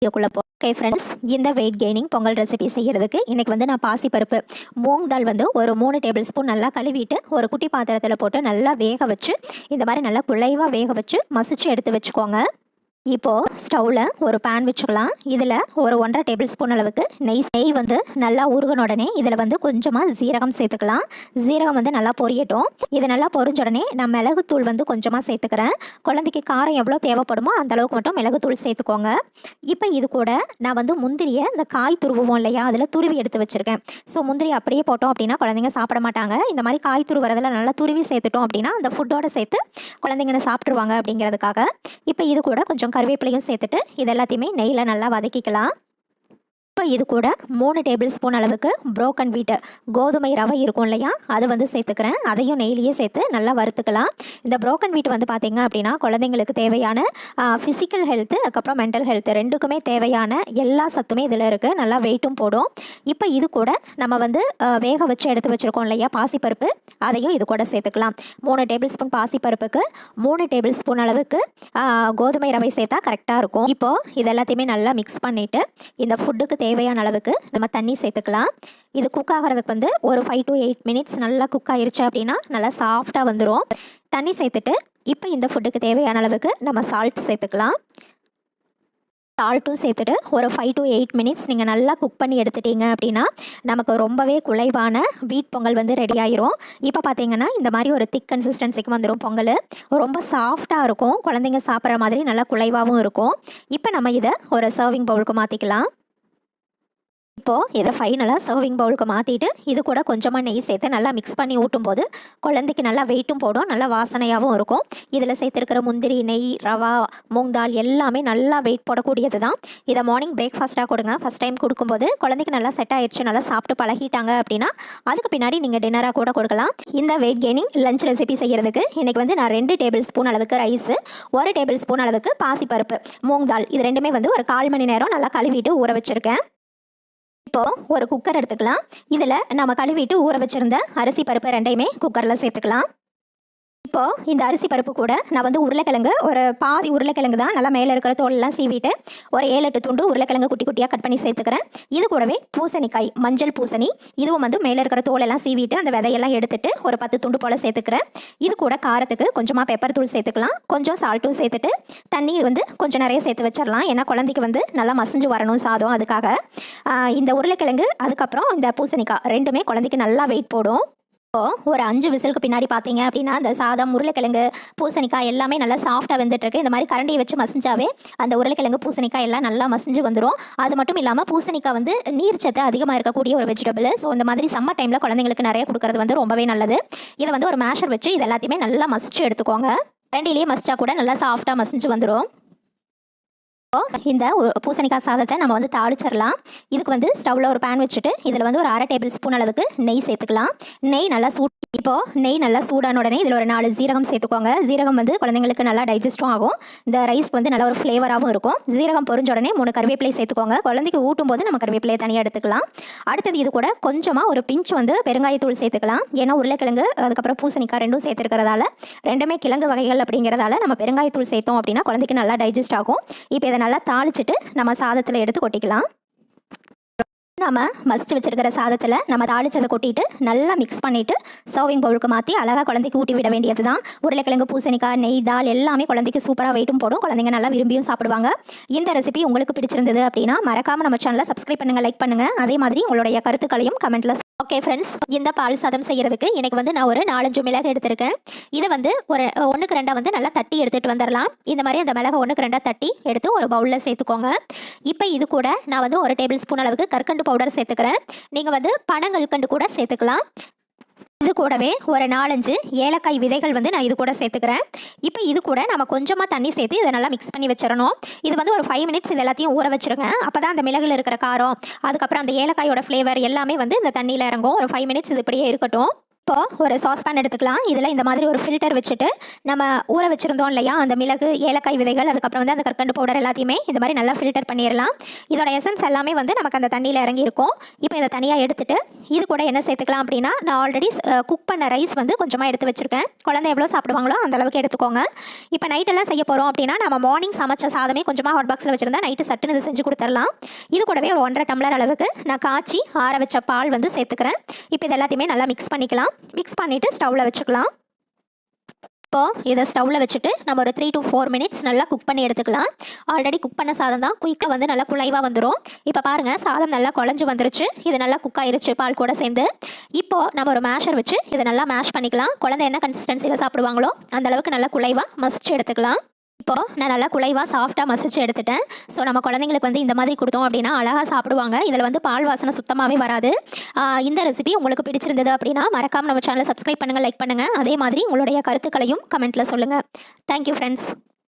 வீடியோக்குள்ளே okay friends, இந்த wait gaining Pongal recipe செய்கிறதுக்கு இன்றைக்கி வந்து நான் பாசிப்பருப்பு மூங் தால் வந்து ஒரு 3 டேபிள் ஸ்பூன் நல்லா கழுவிட்டு ஒரு குட்டி பாத்திரத்தில் போட்டு நல்லா வேக வச்சு இந்த மாதிரி நல்லா குழைவாக வேக வச்சு மசிச்சு எடுத்து வச்சுக்கோங்க. இப்போது ஸ்டவ்வில் ஒரு பேன் வச்சுக்கலாம். இதில் ஒரு 1.5 டேபிள் ஸ்பூன் அளவுக்கு நெய் வந்து நல்லா உருகின உடனே இதில் வந்து கொஞ்சமாக ஜீரகம் சேர்த்துக்கலாம். ஜீரகம் வந்து நல்லா பொரியட்டும். இது நல்லா பொரிஞ்ச உடனே நான் மிளகுத்தூள் வந்து கொஞ்சமாக சேர்த்துக்கிறேன். குழந்தைக்கு காரம் எவ்வளோ தேவைப்படுமோ அந்த அளவுக்கு மட்டும் மிளகுத்தூள் சேர்த்துக்கோங்க. இப்போ இது கூட நான் வந்து முந்திரியை இந்த காய் துருவுவோம் இல்லையா, அதில் துருவி எடுத்து வச்சுருக்கேன். ஸோ முந்திரி அப்படியே போட்டோம் அப்படின்னா குழந்தைங்க சாப்பிட மாட்டாங்க. இந்த மாதிரி காய் துருவுறதில் நல்லா துருவி சேர்த்துட்டோம் அப்படின்னா அந்த ஃபுட்டோட சேர்த்து குழந்தைங்க சாப்பிட்ருவாங்க அப்படிங்கிறதுக்காக. இப்போ இது கூட கொஞ்சம் கருவேப்பிலையும் சேர்த்துட்டு இது எல்லாத்தையுமே நெய்யில் நல்லா வதக்கிக்கலாம். இப்போ இது கூட 3 டேபிள் ஸ்பூன் அளவுக்கு புரோக்கன் வீட் கோதுமை ரவை இருக்கும் இல்லையா, அது வந்து சேர்த்துக்கிறேன். அதையும் நெய்லியே சேர்த்து நல்லா வறுத்துக்கலாம். இந்த புரோக்கன் வீட் வந்து பார்த்திங்க அப்படின்னா குழந்தைங்களுக்கு தேவையான ஃபிசிக்கல் ஹெல்த்து, அதுக்கப்புறம் மென்டல் ஹெல்த் ரெண்டுக்குமே தேவையான எல்லா சத்துமே இதில் இருக்குது. நல்லா வெயிட்டும் போடும். இப்போ இது கூட நம்ம வந்து வேக வச்சு எடுத்து வச்சுருக்கோம் இல்லையா பாசிப்பருப்பு, அதையும் இது கூட சேர்த்துக்கலாம். 3 டேபிள் ஸ்பூன் பாசிப்பருப்புக்கு 3 டேபிள் ஸ்பூன் அளவுக்கு கோதுமை ரவை சேர்த்தா கரெக்டாக இருக்கும். இப்போது இது எல்லாத்தையுமே நல்லா மிக்ஸ் பண்ணிவிட்டு இந்த ஃபுட்டுக்கு தேவையான அளவுக்கு நம்ம தண்ணி சேர்த்துக்கலாம். இது குக் ஆகிறதுக்கு வந்து ஒரு 5 to 8 மினிட்ஸ் நல்லா குக் ஆயிருச்சு அப்படின்னா நல்லா சாஃப்டாக வந்துடும். தண்ணி சேர்த்துட்டு இப்போ இந்த ஃபுட்டுக்கு தேவையான அளவுக்கு நம்ம சால்ட் சேர்த்துக்கலாம். சால்ட்டும் சேர்த்துட்டு ஒரு 5 to 8 மினிட்ஸ் நீங்கள் நல்லா குக் பண்ணி எடுத்துட்டீங்க அப்படின்னா நமக்கு ரொம்பவே குழைவான வீட் பொங்கல் வந்து ரெடி ஆயிரும். இப்போ பார்த்தீங்கன்னா இந்த மாதிரி ஒரு திக் கன்சிஸ்டன்சிக்கு வந்துடும் பொங்கல். ரொம்ப சாஃப்டாக இருக்கும், குழந்தைங்க சாப்பிட்ற மாதிரி நல்லா குழைவாகவும் இருக்கும். இப்போ நம்ம இதை ஒரு சர்விங் பவுலுக்கு மாற்றிக்கலாம். இப்போது இதை ஃபைனலாக சர்விங் பவுலுக்கு மாற்றிட்டு இது கூட கொஞ்சமாக நெய் சேர்த்து நல்லா மிக்ஸ் பண்ணி ஊட்டும் போது குழந்தைக்கு நல்லா வெயிட்டும் போடும், நல்லா வாசனையாகவும் இருக்கும். இதில் சேர்த்துருக்கிற முந்திரி, நெய், ரவா, மூங் தால் எல்லாமே நல்லா வெயிட் போடக்கூடியது தான். இதை மார்னிங் பிரேக்ஃபாஸ்ட்டாக கொடுங்க. ஃபஸ்ட் டைம் கொடுக்கும்போது குழந்தைக்கு நல்லா செட் ஆயிடுச்சு, நல்லா சாப்பிட்டு பழகிட்டாங்க அப்படின்னா அதுக்கு பின்னாடி நீங்கள் டின்னராக கூட கொடுக்கலாம். இந்த வெயிட் கெய்னிங் லஞ்ச் ரெசிபி செய்கிறதுக்கு இன்றைக்கி வந்து நான் 2 டேபிள் ஸ்பூன் அளவுக்கு ரைஸு, 1 டேபிள் ஸ்பூன் அளவுக்கு பாசிப்பருப்பு மூங் தால் இது ரெண்டுமே வந்து ஒரு 1/4 மணி நேரம் நல்லா கழுவிட்டு ஊற வச்சுருக்கேன். இப்போது ஒரு குக்கர் எடுத்துக்கலாம். இதில் நம்ம கழுவிட்டு ஊற வச்சுருந்த அரிசி பருப்பு ரெண்டையுமே குக்கரில் சேர்த்துக்கலாம். இப்போது இந்த அரிசி பருப்பு கூட நான் வந்து உருளைக்கிழங்கு ஒரு பாதி உருளைக்கிழங்கு தான் நல்லா மேலே இருக்கிற தோலெல்லாம் சீவிட்டு ஒரு 7-8 துண்டு உருளைக்கிழங்கு குட்டி குட்டியாக கட் பண்ணி சேர்த்துக்கிறேன். இது கூடவே பூசணிக்காய், மஞ்சள் பூசணி, இதுவும் வந்து மேலே இருக்கிற தோலெல்லாம் சீவிட்டு அந்த விதையெல்லாம் எடுத்துட்டு ஒரு 10 துண்டு போல் சேர்த்துக்கிறேன். இது கூட காரத்துக்கு கொஞ்சமாக பெப்பர் தூள் சேர்த்துக்கலாம். கொஞ்சம் சால்ட்டும் சேர்த்துட்டு தண்ணி வந்து கொஞ்சம் நிறைய சேர்த்து வச்சிடலாம். ஏன்னா குழந்தைக்கு வந்து நல்லா மசிஞ்சு வரணும் சாதம், அதுக்காக. இந்த உருளைக்கிழங்கு அதுக்கப்புறம் இந்த பூசணிக்காய் ரெண்டுமே குழந்தைக்கு நல்லா வெயிட் போடும். ஒரு 5 விசிலுக்கு பின்னாடி பார்த்தீங்க அப்படின்னா அந்த சாதம், உருளைக்கிழங்கு, பூசணிக்காய் எல்லாமே நல்லா சாஃப்டாக வெந்துட்டுருக்கு. இந்த மாதிரி கரண்டியை வச்சு மசிஞ்சாவே அந்த உருளைக்கிழங்கு, பூசணிக்காய் எல்லாம் நல்லா மசிஞ்சு வந்துடும். அது மட்டும் இல்லாமல் பூசணிக்காய் வந்து நீர்ச்சத்து அதிகமாக இருக்கக்கூடிய ஒரு வெஜிடபிள். ஸோ இந்த மாதிரி சம்மர் டைமில் குழந்தைங்களுக்கு நிறைய கொடுக்கறது வந்து ரொம்பவே நல்லது. இதை வந்து ஒரு மேஷர் வச்சு இது எல்லாத்தையுமே நல்லா மசிச்சு எடுத்துக்கோங்க. கரண்டிலேயே மசிச்சா கூட நல்லா சாஃப்டாக மசிஞ்சு வந்துடும். இந்த பூசணிக்காய் சாதத்தை நம்ம வந்து தாளிச்சிடலாம். இதுக்கு வந்து ஸ்டவ்வில் ஒரு பேன் வச்சுட்டு இதில் வந்து ஒரு 1/2 டேபிள் ஸ்பூன் அளவுக்கு நெய் சேர்த்துக்கலாம். நெய் நல்லா இப்போது நெய் நல்லா சூடான உடனே இதில் ஒரு 4 ஜீரகம் சேர்த்துக்கோங்க. ஜீரகம் வந்து குழந்தைங்களுக்கு நல்லா டைஜஸ்டும் ஆகும். இந்த ரைஸ்க்கு வந்து நல்ல ஒரு ஃப்ளேவராகவும் இருக்கும். ஜீரகம் பொரிஞ்ச உடனே 3 கருவேப்பிலை சேர்த்துக்கோங்க. குழந்தைக்கு ஊட்டும் போது நம்ம கருவேப்பிலையை தனியாக எடுத்துக்கலாம். அடுத்தது இது கூட கொஞ்சமாக ஒரு பிஞ்ச் வந்து பெருங்காயத்தூள் சேர்த்துக்கலாம். ஏன்னா உருளைக்கிழங்கு அதுக்கப்புறம் பூசணிக்காய் ரெண்டும் சேர்த்துருக்கிறதால, ரெண்டுமே கிழங்கு வகைகள் அப்படிங்கிறதால நம்ம பெருங்காயத்தூள் சேர்த்தோம் அப்படின்னா குழந்தைக்கு நல்லா டைஜஸ்ட் ஆகும். இப்போ இதை நல்லா தாளிச்சிட்டு நம்ம சாதத்தில் எடுத்து கொட்டிக்கலாம். நம்ம மசிச்சு வச்சிருக்கிற சாதத்தில் நம்ம தாளிச்சதை கொட்டிட்டு நல்லா மிக்ஸ் பண்ணிவிட்டு சர்விங் பவுலுக்கு மாற்றி அழகாக குழந்தைக்கு ஊட்டி விட வேண்டியது தான். உருளைக்கிழங்கு, பூசணிக்காய், நெய், தால் எல்லாமே குழந்தைக்கு சூப்பராக வெயிட்டும் போடும். குழந்தைங்க நல்லா விரும்பியும் சாப்பிடுவாங்க. இந்த ரெசிபி உங்களுக்கு பிடிச்சிருந்தது அப்படின்னா மறக்காமல் நம்ம சேனலை சப்ஸ்கிரைப் பண்ணுங்கள், லைக் பண்ணுங்கள். அதே மாதிரி உங்களுடைய கருத்துக்களையும் கமெண்ட்டில். ஓகே ஃப்ரெண்ட்ஸ், இந்த பால் சாதம் செய்கிறதுக்கு இன்றைக்கி வந்து நான் ஒரு 4-5 மிளகு எடுத்திருக்கேன். இதை வந்து ஒரு 1க்கு 2 வந்து நல்லா தட்டி எடுத்துகிட்டு வந்துடலாம். இந்த மாதிரி அந்த மிளகு 1க்கு 2 தட்டி எடுத்து ஒரு பவுலில் சேர்த்துக்கோங்க. இப்போ இது கூட நான் வந்து 1 டேபிள் ஸ்பூன் அளவுக்கு கற்கண்டு பவுடர் சேர்த்துக்கிறேன். நீங்கள் வந்து பனங்கல்கண்டு கூட சேர்த்துக்கலாம். இது கூடவே ஒரு 4-5 ஏலக்காய் விதைகள் வந்து நான் இது கூட சேர்த்துக்கிறேன். இப்போ இது கூட நம்ம கொஞ்சமாக தண்ணி சேர்த்து இதை நல்லா மிக்ஸ் பண்ணி வச்சிடணும். இது வந்து ஒரு 5 மினிட்ஸ் இது எல்லாத்தையும் ஊற வச்சுருங்க. அப்போ தான் அந்த மிளகுல இருக்கிற காரம், அதுக்கப்புறம் அந்த ஏலக்காயோட ஃப்ளேவர் எல்லாமே வந்து இந்த தண்ணியில் இறங்கும். ஒரு 5 மினிட்ஸ் இது இப்படியே இருக்கட்டும். இப்போது ஒரு சாஸ்பேன் எடுத்துக்கலாம். இதில் இந்த மாதிரி ஒரு ஃபில்டர் வச்சுட்டு நம்ம ஊற வச்சுருந்தோம் இல்லையா, அந்த மிளகு, ஏலக்காய் விதைகள், அதுக்கப்புறம் வந்து அந்த கற்கண்டு பவுடர் எல்லாத்தையுமே இந்த மாதிரி நல்லா ஃபில்டர் பண்ணிடலாம். இதோட எசன்ஸ் எல்லாமே வந்து நமக்கு அந்த தண்ணியில் இறங்கி இருக்கும். இப்போ இதை தனியாக எடுத்துட்டு இது கூட என்ன சேர்த்துக்கலாம் அப்படின்னா, நான் ஆல்ரெடி குக் பண்ண ரைஸ் வந்து கொஞ்சமாக எடுத்து வச்சுருக்கேன். குழந்தை எவ்வளோ சாப்பிடுவாங்களோ அந்த அளவுக்கு எடுத்துக்கோங்க. இப்போ நைட்டெல்லாம் செய்ய போகிறோம் அப்படின்னா, நம்ம மார்னிங் சமைச்ச சாதமே கொஞ்சமாக ஹாட் பாக்ஸில் வச்சுருந்தா நைட்டு சட்டுன்னு இது செஞ்சு கொடுத்துடலாம். இது கூடவே ஒரு 1.5 டம்ளர் அளவுக்கு நான் காய்ச்சி ஆற வச்ச பால் வந்து சேர்த்துக்கிறேன். இப்போ இது எல்லாத்தையுமே நல்லா மிக்ஸ் பண்ணிக்கலாம். மிக்ஸ் பண்ணிவிட்டு ஸ்டவ்வில் வச்சுக்கலாம். இப்போது இதை ஸ்டவ்வில் வச்சுட்டு நம்ம ஒரு 3 to 4 மினிட்ஸ் நல்லா குக் பண்ணி எடுத்துக்கலாம். ஆல்ரெடி குக் பண்ண சாதம் தான், குயிக்காக வந்து நல்லா குழைவாக வந்துடும். இப்போ பாருங்கள், சாதம் நல்லா குழஞ்சி வந்துருச்சு. இது நல்லா குக் ஆயிருச்சு பால் கூட சேர்ந்து. இப்போது நம்ம ஒரு மேஷர் வச்சு இதை நல்லா மேஷ் பண்ணிக்கலாம். குழந்தை என்ன கன்சிஸ்டன்சியில் சாப்பிடுவாங்களோ அந்த அளவுக்கு நல்லா குழைவாக மசிச்சு எடுத்துக்கலாம். இப்போது நான் நல்லா குழைவாக சாஃப்டாக மசிச்சு எடுத்துட்டேன். ஸோ நம்ம குழந்தைங்களுக்கு வந்து இந்த மாதிரி கொடுத்தோம் அப்படின்னா அழகாக சாப்பிடுவாங்க. இதில் வந்து பால் வாசனை சுத்தமாகவே வராது. இந்த ரெசிபி உங்களுக்கு பிடிச்சிருந்தது அப்படின்னா மறக்காமல் நம்ம சேனலை சப்ஸ்கிரைப் பண்ணுங்கள், லைக் பண்ணுங்கள். அதே மாதிரி உங்களுடைய கருத்துக்களையும் கமெண்ட்டில் சொல்லுங்கள். Thank you friends.